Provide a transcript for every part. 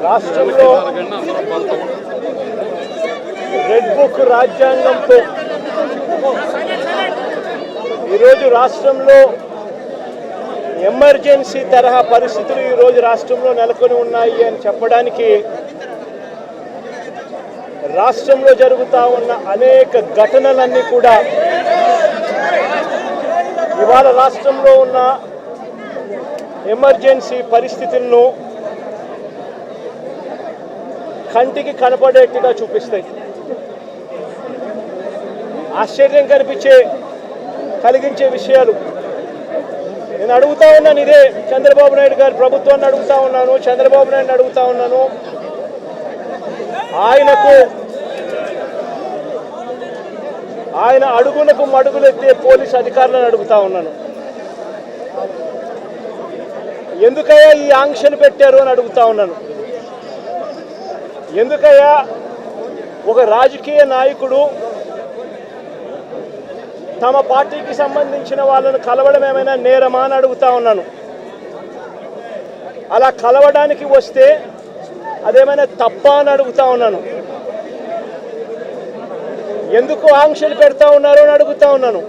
రాష్ట్రంలో red book రాజ్యాంగంతో ఈరోజు రాష్ట్రంలో ఎమర్జెన్సీ తరహా పరిస్థితులు ఈరోజు రాష్ట్రంలో నెలకొని ఉన్నాయి అని చెప్పడానికి రాష్ట్రంలో జరుగుతూ ఉన్న అనేక ఘటనలన్నీ కూడా ఇవాళ రాష్ట్రంలో ఉన్న ఎమర్జెన్సీ పరిస్థితులను కంటికి కనపడేట్టుగా చూపిస్తాయి. ఆశ్చర్యం కలిగించే విషయాలు నేను అడుగుతా ఉన్నాను. ఇదే చంద్రబాబు నాయుడు గారి ప్రభుత్వాన్ని అడుగుతా ఉన్నాను, చంద్రబాబు నాయుడుని అడుగుతా ఉన్నాను. ఆయన అడుగులకు మడుగులెత్తే పోలీసు అధికారులను అడుగుతా ఉన్నాను. ఎందుకయ్యా ఈ ఆంక్షలు పెట్టారు అని అడుగుతా ఉన్నాను. ఎందుకయ్యా ఒక రాజకీయ నాయకుడు తమ పార్టీకి సంబంధించిన వాళ్ళను కలవడం ఏమైనా నేరమా అని అడుగుతా ఉన్నాను. అలా కలవడానికి వస్తే అదేమైనా తప్ప అని అడుగుతా ఉన్నాను. ఎందుకు ఆంక్షలు పెడతా ఉన్నారు అని అడుగుతా ఉన్నాను.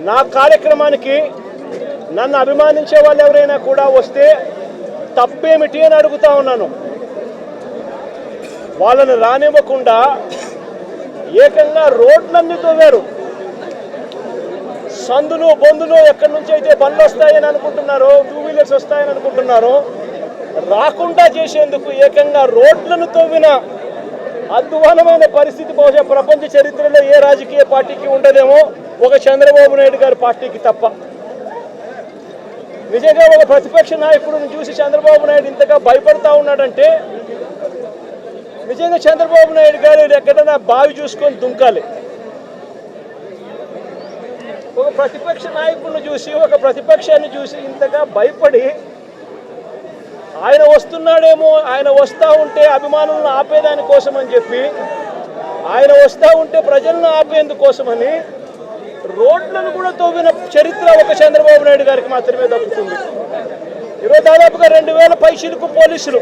నా కార్యక్రమానికి నన్ను అభిమానించే వాళ్ళు ఎవరైనా కూడా వస్తే తప్పేమిటి అని అడుగుతా ఉన్నాను. వాళ్ళని రానివ్వకుండా ఏకంగా రోడ్లన్నీ తవ్వారు. సందులు బొందులు ఎక్కడి నుంచి అయితే బండ్లు వస్తాయని అనుకుంటున్నారో, 2 వీలర్స్ వస్తాయని అనుకుంటున్నారో రాకుండా చేసేందుకు ఏకంగా రోడ్లను తవ్విన అద్భుతమైన పరిస్థితి బహుశా ప్రపంచ చరిత్రలో ఏ రాజకీయ పార్టీకి ఉండదేమో, ఒక చంద్రబాబు నాయుడు గారి పార్టీకి తప్ప. నిజంగా ఒక ప్రతిపక్ష నాయకుడిని చూసి చంద్రబాబు నాయుడు ఇంతగా భయపడతా ఉన్నాడంటే నిజంగా చంద్రబాబు నాయుడు గారు ఎక్కడైనా బావి చూసుకొని దుంకాలి. ఒక ప్రతిపక్ష నాయకుడిని చూసి, ఒక ప్రతిపక్షాన్ని చూసి ఇంతగా భయపడి ఆయన వస్తున్నాడేమో, ఆయన వస్తూ ఉంటే అభిమానులను ఆపేదాని కోసం అని చెప్పి, ఆయన వస్తూ ఉంటే ప్రజలను ఆపేందుకోసమని రోడ్లను కూడా తవ్విన చరిత్ర ఒక చంద్రబాబు నాయుడు గారికి మాత్రమే దక్కుతుంది. ఈరోజు దాదాపుగా 2000 పైసలకు పోలీసులు,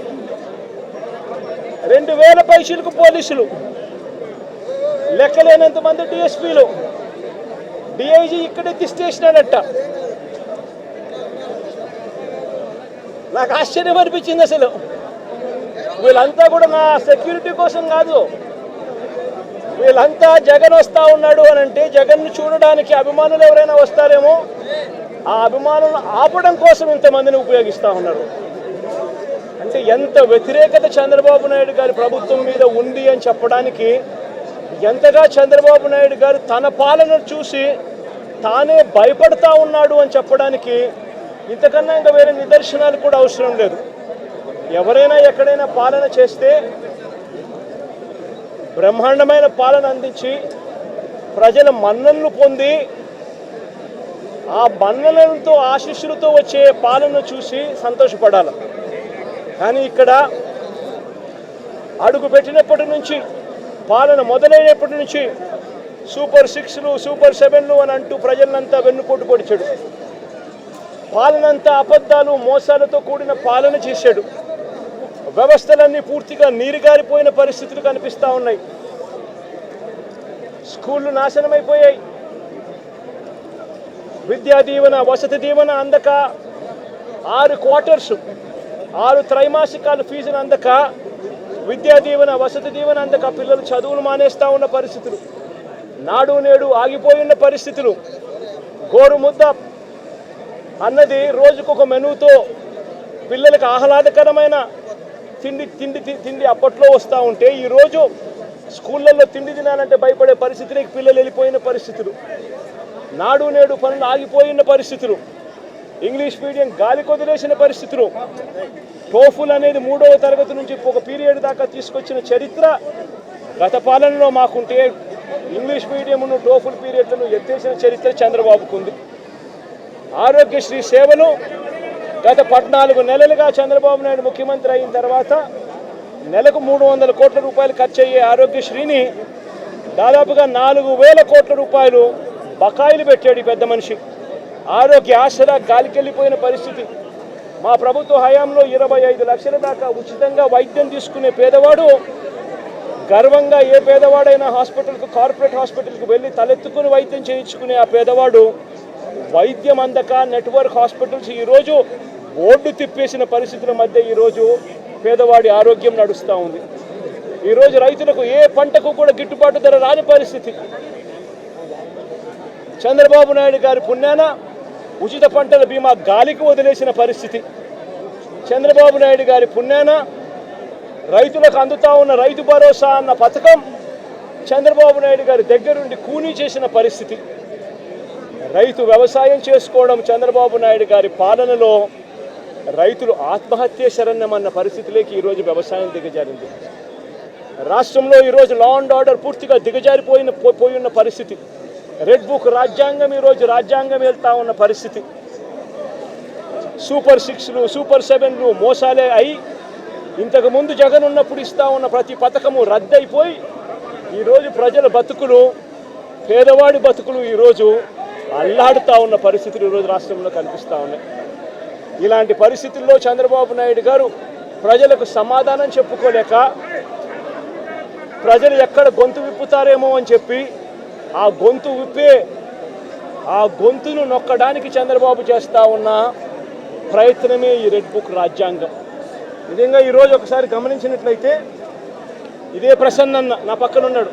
2000 పైసలకు పోలీసులు, లెక్కలేనంత మంది డిఎస్పీలు, డిఐజీ ఇక్కడే తిష్టేసినాడట. నాకు ఆశ్చర్యం అనిపించింది. అసలు వీళ్ళంతా కూడా నా సెక్యూరిటీ కోసం కాదు, వీళ్ళంతా జగన్ వస్తూ ఉన్నాడు అని అంటే జగన్ను చూడడానికి అభిమానులు ఎవరైనా వస్తారేమో, ఆ అభిమానులను ఆపడం కోసం ఇంతమందిని ఉపయోగిస్తూ ఉన్నారు. అంటే ఎంత వ్యతిరేకత చంద్రబాబు నాయుడు గారి ప్రభుత్వం మీద ఉంది అని చెప్పడానికి, ఎంతగా చంద్రబాబు నాయుడు గారు తన పాలన చూసి తానే భయపడతా ఉన్నాడు అని చెప్పడానికి ఇంతకన్నా ఇంకా వేరే నిదర్శనాలు కూడా అవసరం లేదు. ఎవరైనా ఎక్కడైనా పాలన చేస్తే బ్రహ్మాండమైన పాలన అందించి ప్రజల మన్ననలు పొంది ఆ మన్ననలతో ఆశీస్సులతో వచ్చే పాలన చూసి సంతోషపడాలి. కానీ ఇక్కడ అడుగు పెట్టినప్పటి నుంచి, పాలన మొదలైనప్పటి నుంచి సూపర్ 6లు, సూపర్ 7లు అని అంటూ ప్రజలంతా వెన్నుపోటు పొడిచాడు. పాలనంతా అబద్ధాలు, మోసాలతో కూడిన పాలన చేశాడు. వ్యవస్థలన్నీ పూర్తిగా నీరుగారిపోయిన పరిస్థితులు కనిపిస్తూ ఉన్నాయి. స్కూళ్ళు నాశనమైపోయాయి. విద్యా దీవెన, వసతి దీవెన అందక 6 క్వార్టర్స్, 6 త్రైమాసికాలు ఫీజులు అందక, విద్యా దీవెన, వసతి దీవెన అందక పిల్లలు చదువులు మానేస్తూ ఉన్న పరిస్థితులు, నాడు నేడు ఆగిపోయిన పరిస్థితులు, గోరుముద్ద అన్నది రోజుకొక మెనూతో పిల్లలకు ఆహ్లాదకరమైన తిండి అప్పట్లో వస్తూ ఉంటే ఈరోజు స్కూళ్ళల్లో తిండి తినాలంటే భయపడే పరిస్థితులకి పిల్లలు వెళ్ళిపోయిన పరిస్థితులు, నాడు నేడు పనులు ఆగిపోయిన పరిస్థితులు, ఇంగ్లీష్ మీడియం గాలి కొదిలేసిన పరిస్థితులు, టోఫుల్ అనేది 3వ తరగతి నుంచి ఒక పీరియడ్ దాకా తీసుకొచ్చిన చరిత్ర గత పాలనలో మాకుంటే, ఇంగ్లీష్ మీడియంను టోఫుల్ పీరియడ్లను ఎత్తేసిన చరిత్ర చంద్రబాబుకు ఉంది. ఆరోగ్యశ్రీ సేవలు గత 14 నెలలుగా చంద్రబాబు నాయుడు ముఖ్యమంత్రి అయిన తర్వాత నెలకు 300 కోట్ల రూపాయలు ఖర్చు అయ్యే ఆరోగ్యశ్రీని దాదాపుగా 4,000 కోట్ల రూపాయలు బకాయిలు పెట్టాడు ఈ పెద్ద మనిషి. ఆరోగ్య ఆసరా గాలికెళ్ళిపోయిన పరిస్థితి. మా ప్రభుత్వ హయాంలో 25 లక్షల దాకా ఉచితంగా వైద్యం తీసుకునే పేదవాడు గర్వంగా ఏ పేదవాడైనా హాస్పిటల్కు కార్పొరేట్ హాస్పిటల్కి వెళ్ళి తలెత్తుకుని వైద్యం చేయించుకునే ఆ పేదవాడు వైద్యం అందక నెట్వర్క్ హాస్పిటల్స్ ఈరోజు బోర్డు తిప్పేసిన పరిస్థితుల మధ్య ఈరోజు పేదవాడి ఆరోగ్యం నడుస్తూ ఉంది. ఈరోజు రైతులకు ఏ పంటకు కూడా గిట్టుబాటు ధర రాని పరిస్థితి. చంద్రబాబు నాయుడు గారి పుణ్యాన ఉచిత పంటల బీమా గాలికి వదిలేసిన పరిస్థితి. చంద్రబాబు నాయుడు గారి పుణ్యాన రైతులకు అందుతా ఉన్న రైతు భరోసా అన్న పథకం చంద్రబాబు నాయుడు గారి దగ్గరుండి కూనీ చేసిన పరిస్థితి. రైతు వ్యవసాయం చేసుకోవడం చంద్రబాబు నాయుడు గారి పాలనలో రైతులు ఆత్మహత్య శరణ్యమన్న పరిస్థితిలోకి ఈరోజు వ్యవసాయం దిగజారింది. రాష్ట్రంలో ఈరోజు లా అండ్ ఆర్డర్ పూర్తిగా పోయిన పరిస్థితి. రెడ్ బుక్ రాజ్యాంగం ఈరోజు రాజ్యాంగం వెళ్తా ఉన్న పరిస్థితి. సూపర్ 6లు సూపర్ 7లు మోసాలే అయి ఇంతకుముందు జగన్ ఉన్నప్పుడు ఇస్తా ఉన్న ప్రతి పథకము రద్దయిపోయి ఈరోజు ప్రజల బతుకులు పేదవాడి బతుకులు ఈరోజు అల్లాడుతూ ఉన్న పరిస్థితులు ఈరోజు రాష్ట్రంలో కనిపిస్తూ ఉన్నాయి. ఇలాంటి పరిస్థితుల్లో చంద్రబాబు నాయుడు గారు ప్రజలకు సమాధానం చెప్పుకోలేక ప్రజలు ఎక్కడ గొంతు విప్పుతారేమో అని చెప్పి ఆ గొంతును నొక్కడానికి చంద్రబాబు చేస్తూ ఉన్న ప్రయత్నమే ఈ రెడ్ బుక్ రాజ్యాంగం. నిజంగా ఈరోజు ఒకసారి గమనించినట్లయితే ఇదే ప్రసన్న నా పక్కన ఉన్నాడు.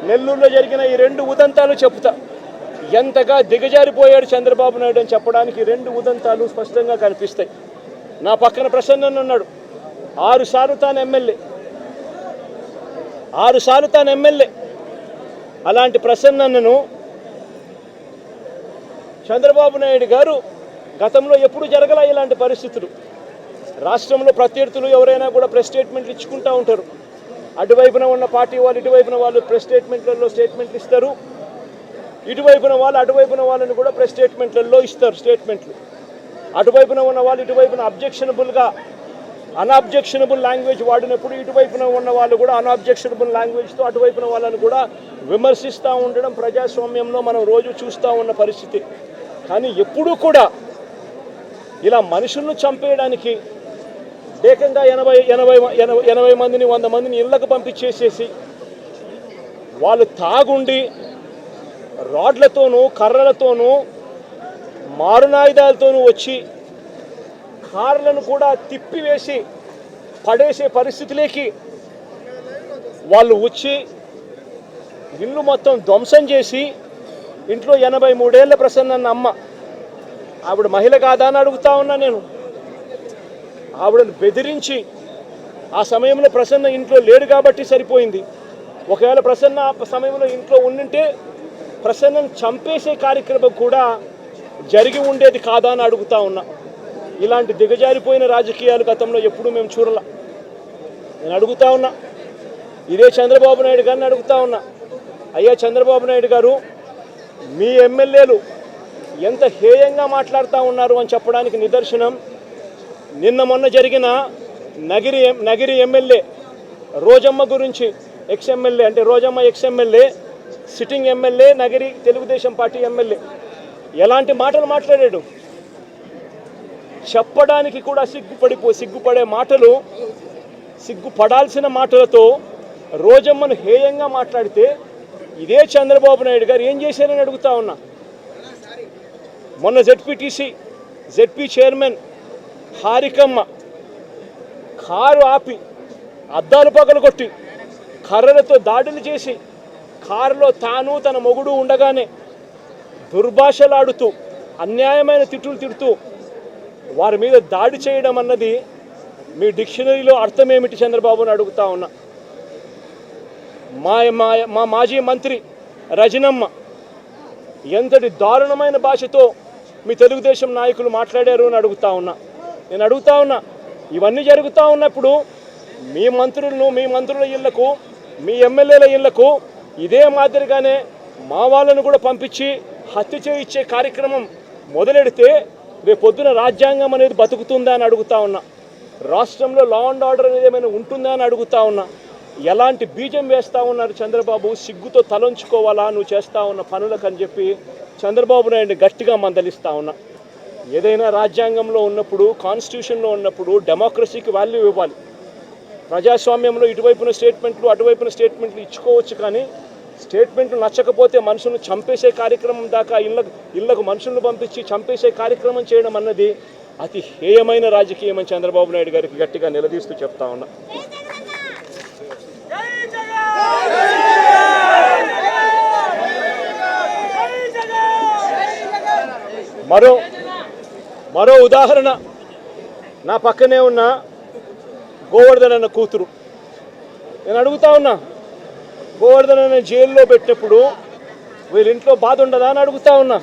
నెల్లూరులో జరిగిన ఈ 2 ఉదంతాలు చెప్తా ఎంతగా దిగజారిపోయాడు చంద్రబాబు నాయుడు అని చెప్పడానికి 2 ఉదంతాలు స్పష్టంగా కనిపిస్తాయి. నా పక్కన ప్రసన్న ఉన్నాడు. 6 సార్లు తాను ఎమ్మెల్యే. అలాంటి ప్రసన్నను చంద్రబాబు నాయుడు గారు గతంలో ఎప్పుడు జరగల ఇలాంటి పరిస్థితులు. రాష్ట్రంలో ప్రత్యర్థులు ఎవరైనా కూడా ప్రెస్ స్టేట్మెంట్లు ఇచ్చుకుంటూ ఉంటారు. అటువైపున ఉన్న పార్టీ వాళ్ళు ఇటువైపున వాళ్ళు ప్రెస్ స్టేట్మెంట్లలో స్టేట్మెంట్లు ఇస్తారు. ఇటువైపున వాళ్ళని కూడా ప్రెస్ స్టేట్మెంట్లలో ఇస్తారు స్టేట్మెంట్లు. అటువైపున ఉన్న వాళ్ళు ఇటువైపున అన్అబ్జెక్షనబుల్ లాంగ్వేజ్ వాడినప్పుడు ఇటువైపున ఉన్న వాళ్ళు కూడా అన్అబ్జెక్షనబుల్ లాంగ్వేజ్తో అటువైపున వాళ్ళని కూడా విమర్శిస్తూ ఉండడం ప్రజాస్వామ్యంలో మనం రోజు చూస్తూ ఉన్న పరిస్థితి. కానీ ఎప్పుడూ కూడా ఇలా మనుషులను చంపేయడానికి ఏకంగా 80 మందిని 100 మందిని ఇళ్లకు పంపించేసేసి వాళ్ళు తాగుండి రాడ్లతోనూ కర్రలతోనూ మారునాయుధాలతోనూ వచ్చి కార్లను కూడా తిప్పివేసి పడేసే పరిస్థితిలోకి వాళ్ళు వచ్చి ఇల్లు మొత్తం ధ్వంసం చేసి ఇంట్లో 83 ఏళ్ల ప్రసన్న అమ్మ ఆవిడ మహిళ కాదా అని అడుగుతా ఉన్నా నేను. ఆవిడను బెదిరించి ఆ సమయంలో ప్రసన్న ఇంట్లో లేడు కాబట్టి సరిపోయింది. ఒకవేళ ప్రసన్న ఆ సమయంలో ఇంట్లో ఉండింటే ప్రసన్నను చంపేసే కార్యక్రమం కూడా జరిగి ఉండేది కాదా అని అడుగుతా ఉన్నా. ఇలాంటి దిగజారిపోయిన రాజకీయాలు గతంలో ఎప్పుడూ మేము చూడాల. నేను అడుగుతా ఉన్నా, ఇదే చంద్రబాబు నాయుడు గారిని అడుగుతా ఉన్నా, అయ్యా చంద్రబాబు నాయుడు గారు మీ ఎమ్మెల్యేలు ఎంత హేయంగా మాట్లాడుతూ ఉన్నారు అని చెప్పడానికి నిదర్శనం నిన్న మొన్న జరిగిన నగిరి ఎమ్మెల్యే రోజమ్మ గురించి ఎక్స్ఎమ్మెల్యే అంటే Rojamma ex MLA sitting MLA Nagiri Telugu Desam party MLA ఎలాంటి మాటలు మాట్లాడాడు. చెప్పడానికి కూడా సిగ్గుపడే మాటలు, సిగ్గుపడాల్సిన మాటలతో రోజమ్మను హేయంగా మాట్లాడితే ఇదే చంద్రబాబు నాయుడు గారు ఏం చేశారని అడుగుతా ఉన్నా. మొన్న జెడ్పీ చైర్మన్ హారికమ్మ కారు ఆపి అద్దాలు పగలగొట్టి కర్రలతో దాడులు చేసి కారులో తాను తన మొగుడు ఉండగానే దుర్భాషలాడుతూ అన్యాయమైన తిట్టులు తిడుతూ వారి మీద దాడి చేయడం అన్నది మీ డిక్షనరీలో అర్థం ఏమిటి చంద్రబాబుని అడుగుతా ఉన్నా. మా మాజీ మంత్రి రజనమ్మ ఎంతటి దారుణమైన భాషతో మీ తెలుగుదేశం నాయకులు మాట్లాడారు అని అడుగుతా ఉన్నా. నేను అడుగుతా ఉన్నా, ఇవన్నీ జరుగుతూ ఉన్నప్పుడు మీ మంత్రుల ఇళ్లకు మీ ఎమ్మెల్యేల ఇళ్లకు ఇదే మాదిరిగానే మా వాళ్ళను కూడా పంపించి హత్య చేయించే కార్యక్రమం మొదలెడితే రేపొద్దున రాజ్యాంగం అనేది బతుకుతుందా అని అడుగుతా ఉన్నా. రాష్ట్రంలో లా అండ్ ఆర్డర్ అనేది ఏమైనా ఉంటుందా అని అడుగుతా ఉన్నా. ఎలాంటి బీజం వేస్తూ ఉన్నారు చంద్రబాబు, సిగ్గుతో తలంచుకోవాలా నువ్వు చేస్తూ ఉన్న పనులకు అని చెప్పి చంద్రబాబు నాయుడిని గట్టిగా మందలిస్తూ ఉన్నా. ఏదైనా రాజ్యాంగంలో ఉన్నప్పుడు, కాన్స్టిట్యూషన్లో ఉన్నప్పుడు డెమోక్రసీకి వాల్యూ ఇవ్వాలి. ప్రజాస్వామ్యంలో ఇటువైపున స్టేట్మెంట్లు అటువైపున స్టేట్మెంట్లు ఇచ్చుకోవచ్చు, కానీ స్టేట్మెంట్లు నచ్చకపోతే మనుషులను చంపేసే కార్యక్రమం దాకా ఇళ్లకు మనుషులను పంపించి చంపేసే కార్యక్రమం చేయడం అన్నది అతి హేయమైన రాజకీయం అని చంద్రబాబు నాయుడు గారికి గట్టిగా నిలదీస్తూ చెప్తా ఉన్నా. మరో ఉదాహరణ, నా పక్కనే ఉన్న గోవర్ధన్ అన్న కూతురు. నేను అడుగుతా ఉన్నా, గోవర్ధన్ అన్న జైల్లో పెట్టినప్పుడు వీళ్ళ ఇంట్లో బాధ ఉండదా అని అడుగుతా ఉన్నా.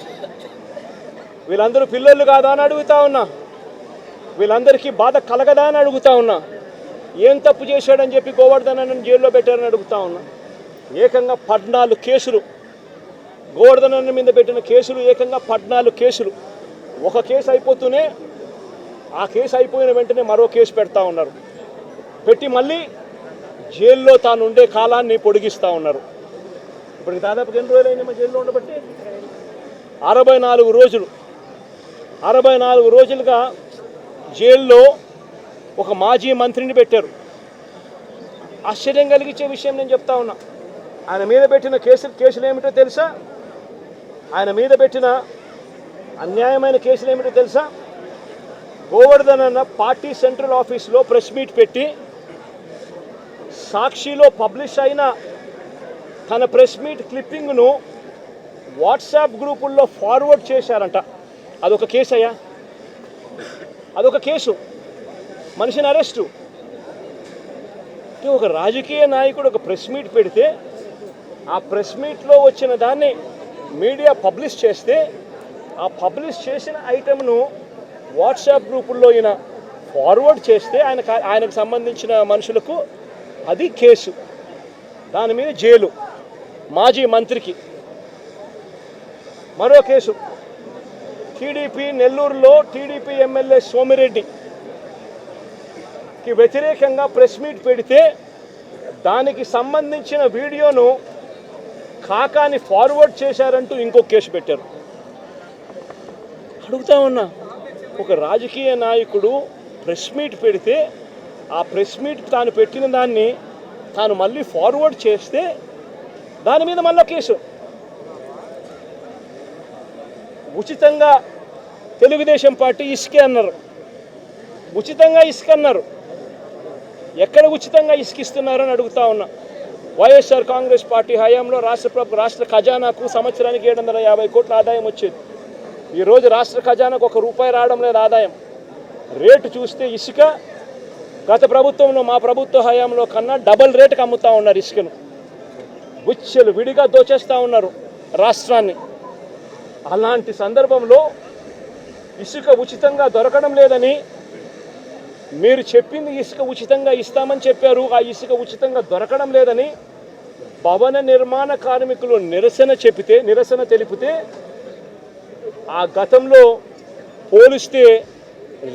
వీళ్ళందరూ పిల్లలు కాదా అని అడుగుతా ఉన్నా. వీళ్ళందరికీ బాధ కలగదా అని అడుగుతా ఉన్నా. ఏం తప్పు చేశాడని చెప్పి గోవర్ధన్ అన్నని జైల్లో పెట్టారని అడుగుతా ఉన్నా. ఏకంగా 14 కేసులు, గోవర్ధన్ అన్న మీద పెట్టిన కేసులు ఏకంగా 14 కేసులు. ఒక కేసు అయిపోతూనే ఆ కేసు అయిపోయిన వెంటనే మరో కేసు పెడతా ఉన్నారు. పెట్టి మళ్ళీ జైల్లో తాను ఉండే కాలాన్ని పొడిగిస్తూ ఉన్నారు. ఇప్పుడు దాదాపు ఎన్ని రోజులు అయింది మా జైల్లో ఉండబట్టి? 64 రోజులు. 64 రోజులుగా జైల్లో ఒక మాజీ మంత్రిని పెట్టారు. ఆశ్చర్యం కలిగించే విషయం నేను చెప్తా ఉన్నా. ఆయన మీద పెట్టిన కేసులు ఏమిటో తెలుసా? ఆయన మీద పెట్టిన అన్యాయమైన కేసులు ఏమిటో తెలుసా? గోవర్ధన్ అన్న పార్టీ సెంట్రల్ ఆఫీస్లో ప్రెస్ మీట్ పెట్టి సాక్షిలో పబ్లిష్ అయిన తన ప్రెస్ మీట్ క్లిప్పింగ్ను వాట్సాప్ గ్రూపుల్లో ఫార్వర్డ్ చేశారంట. అదొక కేసు అయ్యా, అదొక కేసు. మనిషిని అరెస్టు. ఒక రాజకీయ నాయకుడు ఒక ప్రెస్ మీట్ పెడితే ఆ ప్రెస్ మీట్లో వచ్చిన దాన్ని మీడియా పబ్లిష్ చేస్తే ఆ పబ్లిష్ చేసిన ఐటెంను వాట్సాప్ గ్రూపుల్లో ఈయన ఫార్వర్డ్ చేస్తే ఆయనకు సంబంధించిన మనుషులకు అది కేసు. దాని మీద జైలు. మాజీ మంత్రికి మరో కేసు. టీడీపీ నెల్లూరులో టీడీపీ ఎమ్మెల్యే సోమిరెడ్డికి వ్యతిరేకంగా ప్రెస్ మీట్ పెడితే దానికి సంబంధించిన వీడియోను కాకాని ఫార్వర్డ్ చేశారంటూ ఇంకో కేసు పెట్టారు. అడుగుతా ఉన్నా, ఒక రాజకీయ నాయకుడు ప్రెస్ మీట్ పెడితే ఆ ప్రెస్ మీట్ తాను పెట్టిన దాన్ని తాను మళ్ళీ ఫార్వర్డ్ చేస్తే దాని మీద మళ్ళీ కేసు. ఉచితంగా తెలుగుదేశం పార్టీ ఇసుకే అన్నారు. ఉచితంగా ఇసుక అన్నారు. ఎక్కడ ఉచితంగా ఇసుకిస్తున్నారని అడుగుతా ఉన్నా. వైఎస్ఆర్ కాంగ్రెస్ పార్టీ హయాంలో రాష్ట్ర ఖజానాకు సంవత్సరానికి 750 కోట్ల ఆదాయం వచ్చేది. ఈరోజు రాష్ట్ర ఖజానాకు ₹1 రావడం లేదు ఆదాయం. రేటు చూస్తే ఇసుక గత ప్రభుత్వంలో మా ప్రభుత్వ హయాంలో కన్నా డబల్ రేటుకి అమ్ముతూ ఉన్నారు ఇసుకను. గుచ్చెలు విడిగా దోచేస్తూ ఉన్నారు రాష్ట్రాన్ని. అలాంటి సందర్భంలో ఇసుక ఉచితంగా దొరకడం లేదని, మీరు చెప్పింది ఇసుక ఉచితంగా ఇస్తామని చెప్పారు, ఆ ఇసుక ఉచితంగా దొరకడం లేదని భవన నిర్మాణ కార్మికులు నిరసన తెలిపితే ఆ గతంలో పోలిస్తే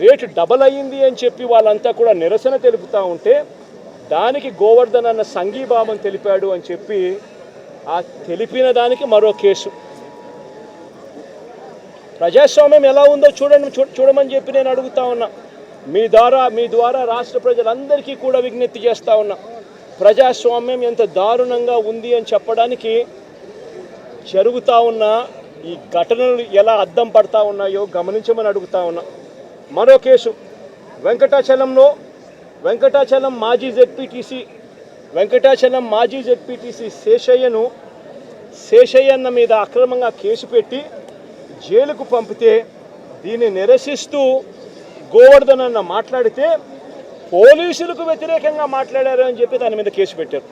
రేటు డబల్ అయ్యింది అని చెప్పి వాళ్ళంతా కూడా నిరసన తెలుపుతూ ఉంటే దానికి గోవర్ధన్ అన్న సంఘీభావం తెలిపాడు అని చెప్పి ఆ తెలిపిన దానికి మరో కేసు. ప్రజాస్వామ్యం ఎలా ఉందో చూడమని చెప్పి నేను అడుగుతా ఉన్నా. మీ ద్వారా రాష్ట్ర ప్రజలందరికీ కూడా విజ్ఞప్తి చేస్తూ ఉన్నా. ప్రజాస్వామ్యం ఎంత దారుణంగా ఉంది అని చెప్పడానికి జరుగుతూ ఉన్న ఈ ఘటనలు ఎలా అద్దం పడతా ఉన్నాయో గమనించమని అడుగుతా ఉన్నా. మరో కేసు, వెంకటాచలం మాజీ జెడ్పీటీసీ శేషయ్యన్న మీద అక్రమంగా కేసు పెట్టి జైలుకు పంపితే దీన్ని నిరసిస్తూ గోవర్ధన్ అన్న మాట్లాడితే పోలీసులకు వ్యతిరేకంగా మాట్లాడారు అని చెప్పి దాని మీద కేసు పెట్టారు.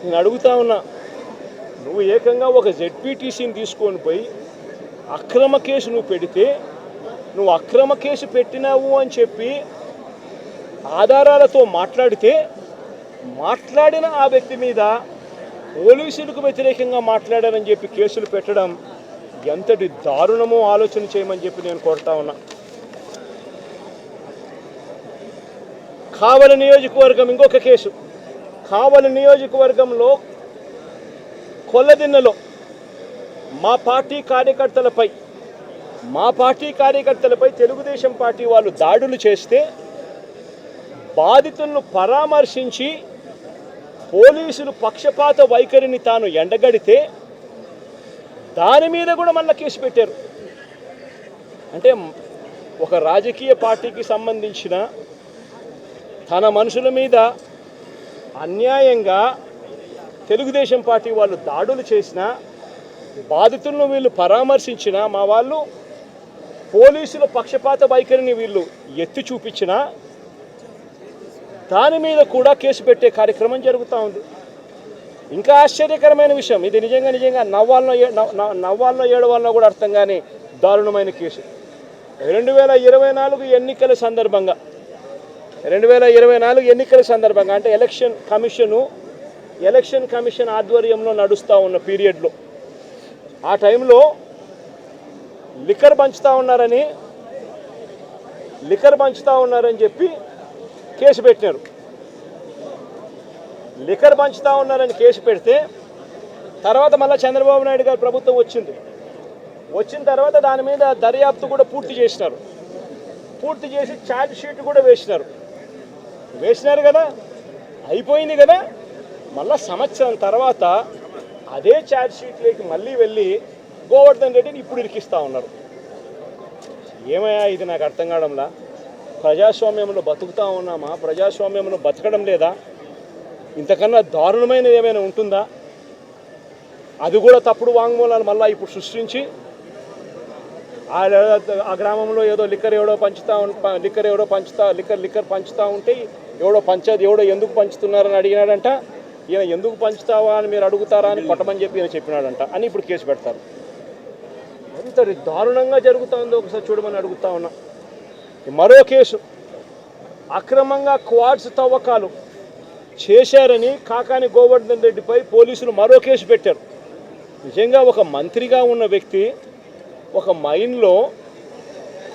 నేను అడుగుతా ఉన్నా, నువ్వు ఏకంగా ఒక జెడ్పీటీసీని తీసుకొని పోయి అక్రమ కేసు నువ్వు పెడితే, నువ్వు అక్రమ కేసు పెట్టినావు అని చెప్పి ఆధారాలతో మాట్లాడిన ఆ వ్యక్తి మీద పోలీసులకు వ్యతిరేకంగా మాట్లాడారని చెప్పి కేసులు పెట్టడం ఎంతటి దారుణమో ఆలోచన చేయమని చెప్పి నేను కోరుతా ఉన్నా. కావలి నియోజకవర్గం ఇంకొక కేసు. కావలి నియోజకవర్గంలో కొల్లదిన్నలో మా పార్టీ కార్యకర్తలపై తెలుగుదేశం పార్టీ వాళ్ళు దాడులు చేస్తే బాధితులను పరామర్శించి పోలీసులు పక్షపాత వైఖరిని తాను ఎండగడితే దాని మీద కూడా మళ్ళీ కేసు పెట్టారు. అంటే ఒక రాజకీయ పార్టీకి సంబంధించిన తన మనుషుల మీద అన్యాయంగా తెలుగుదేశం పార్టీ వాళ్ళు దాడులు చేసినా, బాధితులను వీళ్ళు పరామర్శించిన, మా వాళ్ళు పోలీసుల పక్షపాత వైఖరిని వీళ్ళు ఎత్తి చూపించిన దాని మీద కూడా కేసు పెట్టే కార్యక్రమం జరుగుతూ ఉంది. ఇంకా ఆశ్చర్యకరమైన విషయం, ఇది నిజంగా నవ్వాలనో ఏడవాలనో కూడా అర్థం కాని దారుణమైన కేసు. 2024 ఎన్నికల సందర్భంగా అంటే ఎలక్షన్ కమిషన్ ఆధ్వర్యంలో నడుస్తూ ఉన్న పీరియడ్లో ఆ టైంలో లిక్కర్ పంచుతూ ఉన్నారని చెప్పి కేసు పెట్టినారు. లిక్కర్ పంచుతూ ఉన్నారని కేసు పెడితే తర్వాత మళ్ళీ చంద్రబాబు నాయుడు గారి ప్రభుత్వం వచ్చిన తర్వాత దాని మీద దర్యాప్తు కూడా పూర్తి చేసి ఛార్జ్ షీట్ కూడా వేసినారు కదా, అయిపోయింది కదా. మళ్ళా సంవత్సరం తర్వాత అదే ఛార్జ్ షీట్లోకి మళ్ళీ వెళ్ళి గోవర్ధన్ రెడ్డిని ఇప్పుడు ఇరికిస్తూ ఉన్నారు. ఏమయ్యా ఇది నాకు అర్థం కావడంలా. ప్రజాస్వామ్యంలో బతుకుతూ ఉన్నామా? ప్రజాస్వామ్యంలో బతకడం లేదా? ఇంతకన్నా దారుణమైనది ఏమైనా ఉంటుందా? అది కూడా తప్పుడు వాంగ్మూలాలు మళ్ళీ ఇప్పుడు సృష్టించి ఆ గ్రామంలో ఏదో లిక్కర్ పంచుతూ ఉంటే ఎవడో ఎందుకు పంచుతున్నారని అడిగినాడంట. ఈయన ఎందుకు పంచుతావా అని మీరు అడుగుతారా అని కొట్టమని చెప్పి ఈయన చెప్పినాడంట అని ఇప్పుడు కేసు పెడతారు. ఎంత దారుణంగా జరుగుతుందో ఒకసారి చూడమని అడుగుతా ఉన్నా. మరో కేసు, అక్రమంగా క్వాడ్స్ తవ్వకాలు చేశారని కాకాని గోవర్ధన్ రెడ్డిపై పోలీసులు మరో కేసు పెట్టారు. నిజంగా ఒక మంత్రిగా ఉన్న వ్యక్తి ఒక మైన్లో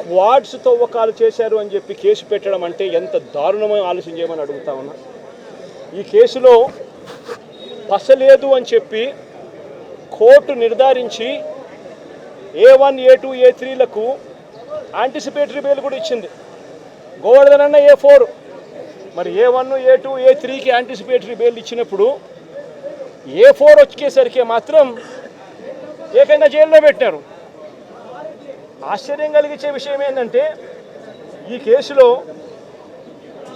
క్వాడ్స్ తవ్వకాలు చేశారు అని చెప్పి కేసు పెట్టడం అంటే ఎంత దారుణమో ఆలోచన చేయమని అడుగుతా ఉన్నా. ఈ కేసులో పసలేదు అని చెప్పి కోర్టు నిర్ధారించి A1, A2, A3లకు యాంటిసిపేటరీ బెయిల్ కూడా ఇచ్చింది. గోవర్ధన్ అన్న A4, మరి A1, A2, A3కి యాంటిసిపేటరీ బెయిల్ ఇచ్చినప్పుడు A4 వచ్చేసరికి మాత్రం ఏకంగా జైల్లో పెట్టారు. ఆశ్చర్యం కలిగించే విషయం ఏంటంటే ఈ కేసులో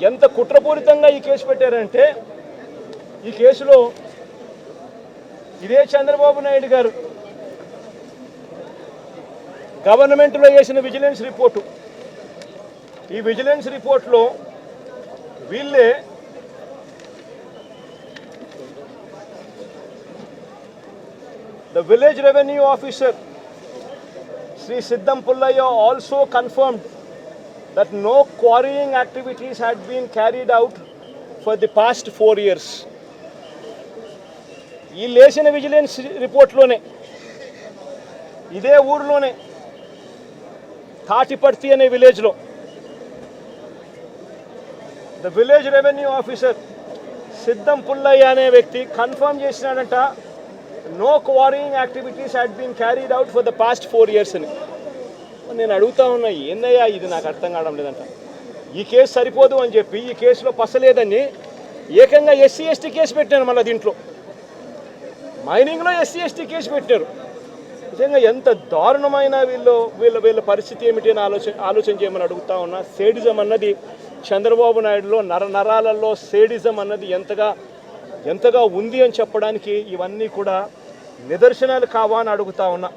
ఎంత కుట్రపూరితంగా ఈ కేసు పెట్టారంటే, ఈ కేసులో ఇదే చంద్రబాబు నాయుడు గారు గవర్నమెంట్లో చేసిన విజిలెన్స్ రిపోర్టు, ఈ విజిలెన్స్ రిపోర్ట్లో వీళ్ళే the village revenue officer Sri Siddam Pullaya also confirmed that no quarrying activities had been carried out for the past 4 years. ఈ లేచిన విజిలెన్స్ రిపోర్ట్లోనే ఇదే ఊరిలోనే తాటిపర్తి అనే విలేజ్లో ద విలేజ్ రెవెన్యూ ఆఫీసర్ సిద్ధం పుల్లయ్య అనే వ్యక్తి కన్ఫర్మ్ చేసినాడంట, no quarrying activities had been carried out for the past 4 years అని. నేను అడుగుతా ఉన్నా, ఏందయ్యా ఇది నాకు అర్థం కావడం లేదంట. ఈ కేసు సరిపోదు అని చెప్పి ఈ కేసులో పసలేదని ఏకంగా SC ST కేసు పెట్టారు. మళ్ళీ దీంట్లో మైనింగ్లో SC ST కేసు పెట్టారు. నిజంగా ఎంత దారుణమైన వీళ్ళ పరిస్థితి ఏమిటి అని ఆలోచన చేయమని అడుగుతా ఉన్నా. సేడిజం అన్నది చంద్రబాబు నాయుడులో నరాలలో సేడిజం అన్నది ఎంతగా ఉంది అని చెప్పడానికి ఇవన్నీ కూడా నిదర్శనాలు కావా అని అడుగుతా ఉన్నా.